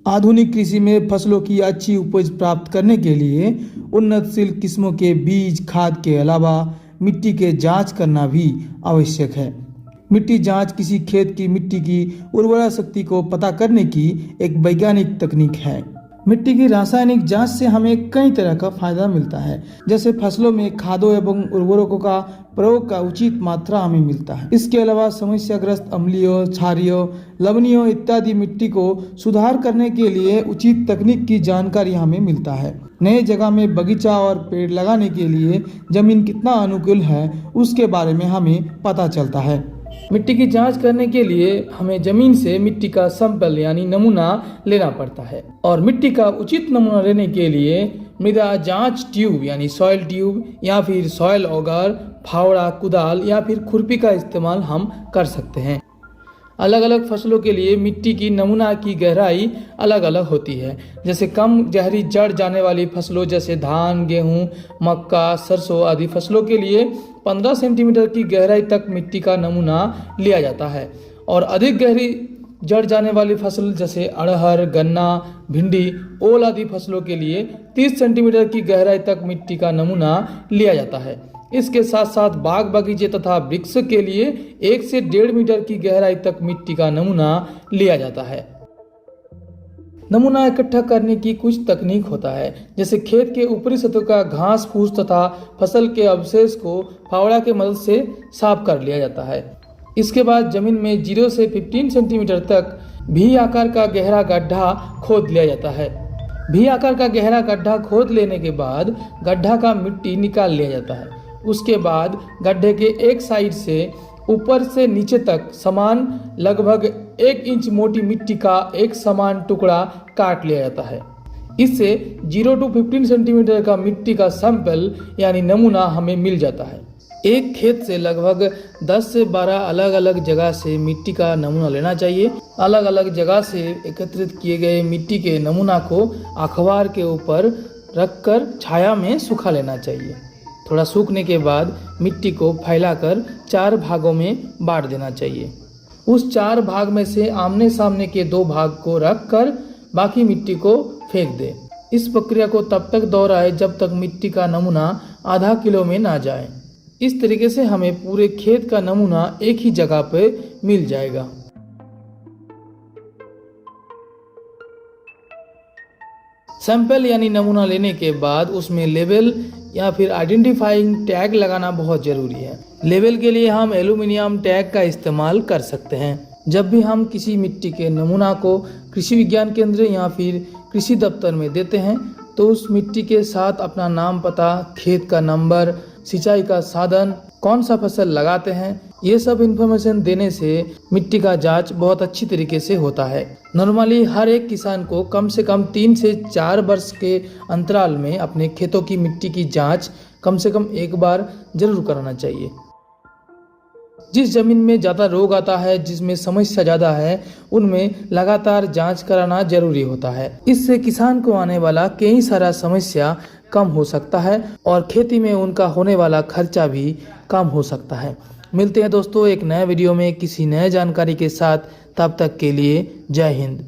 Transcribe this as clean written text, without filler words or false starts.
आधुनिक कृषि में फसलों की अच्छी उपज प्राप्त करने के लिए उन्नतशील किस्मों के बीज, खाद के अलावा मिट्टी के जांच करना भी आवश्यक है। मिट्टी जांच किसी खेत की मिट्टी की उर्वरा शक्ति को पता करने की एक वैज्ञानिक तकनीक है। मिट्टी की रासायनिक जांच से हमें कई तरह का फायदा मिलता है, जैसे फसलों में खादों एवं उर्वरकों का प्रयोग का उचित मात्रा हमें मिलता है। इसके अलावा समस्याग्रस्त अम्लीय, क्षारीय, लवणीय इत्यादि मिट्टी को सुधार करने के लिए उचित तकनीक की जानकारी हमें मिलता है। नए जगह में बगीचा और पेड़ लगाने के लिए जमीन कितना अनुकूल है उसके बारे में हमें पता चलता है। मिट्टी की जांच करने के लिए हमें जमीन से मिट्टी का सैंपल यानी नमूना लेना पड़ता है और मिट्टी का उचित नमूना लेने के लिए मृदा जांच ट्यूब यानी सॉइल ट्यूब या फिर सॉइल ऑगर, फावड़ा, कुदाल या फिर खुरपी का इस्तेमाल हम कर सकते हैं। अलग अलग फसलों के लिए मिट्टी की नमूना की गहराई अलग अलग होती है। जैसे कम गहरी जड़ जाने वाली फसलों जैसे धान, गेहूं, मक्का, सरसों आदि फसलों के लिए 15 सेंटीमीटर की गहराई तक मिट्टी का नमूना लिया जाता है और अधिक गहरी जड़ जाने वाली फसल जैसे अरहर, गन्ना, भिंडी, ओल आदि फसलों के लिए 30 सेंटीमीटर की गहराई तक मिट्टी का नमूना लिया जाता है। इसके साथ साथ बाग बगीचे तथा वृक्ष के लिए 1 से 1.5 मीटर की गहराई तक मिट्टी का नमूना लिया जाता है। नमूना इकट्ठा करने की कुछ तकनीक होता है, जैसे खेत के ऊपरी सतह का घास फूस तथा फसल के अवशेष को फावड़ा के मदद से साफ कर लिया जाता है। इसके बाद जमीन में 0 से 15 सेंटीमीटर तक भी आकार का गहरा गड्ढा खोद लिया जाता है। भी आकार का गहरा गड्ढा खोद लेने के बाद गड्ढा का मिट्टी निकाल लिया जाता है। उसके बाद गड्ढे के एक साइड से ऊपर से नीचे तक समान लगभग 1 इंच मोटी मिट्टी का एक समान टुकड़ा काट लिया जाता है। इससे 0 to 15 सेंटीमीटर का मिट्टी का सैंपल यानी नमूना हमें मिल जाता है। एक खेत से लगभग 10 से 12 अलग अलग जगह से मिट्टी का नमूना लेना चाहिए। अलग अलग जगह से एकत्रित किए गए मिट्टी के नमूना को अखबार के ऊपर रखकर छाया में सुखा लेना चाहिए। थोड़ा सूखने के बाद मिट्टी को फैलाकर 4 भागों में बांट देना चाहिए। उस 4 भाग में से आमने सामने के 2 भाग को रखकर बाकी मिट्टी को फेंक दें। इस प्रक्रिया को तब तक दोहराएं जब तक मिट्टी का नमूना आधा किलो में ना जाए। इस तरीके से हमें पूरे खेत का नमूना एक ही जगह पे मिल जाएगा। सैंपल यानी नमूना लेने के बाद उसमें लेबल या फिर आइडेंटिफाइंग टैग लगाना बहुत जरूरी है। लेबल के लिए हम एल्यूमिनियम टैग का इस्तेमाल कर सकते हैं। जब भी हम किसी मिट्टी के नमूना को कृषि विज्ञान केंद्र या फिर कृषि दफ्तर में देते हैं तो उस मिट्टी के साथ अपना नाम, पता, खेत का नंबर, सिंचाई का साधन, कौन सा फसल लगाते हैं, ये सब इन्फॉर्मेशन देने से मिट्टी का जांच बहुत अच्छी तरीके से होता है। नॉर्मली हर एक किसान को कम से कम 3 से 4 वर्ष के अंतराल में अपने खेतों की मिट्टी की जांच कम से कम एक बार जरूर कराना चाहिए। जिस जमीन में ज़्यादा रोग आता है, जिसमें समस्या ज़्यादा है, उनमें लगातार जांच कराना जरूरी होता है। इससे किसान को आने वाला कई सारा समस्या कम हो सकता है और खेती में उनका होने वाला खर्चा भी कम हो सकता है। मिलते हैं दोस्तों एक नए वीडियो में किसी नए जानकारी के साथ। तब तक के लिए जय हिंद।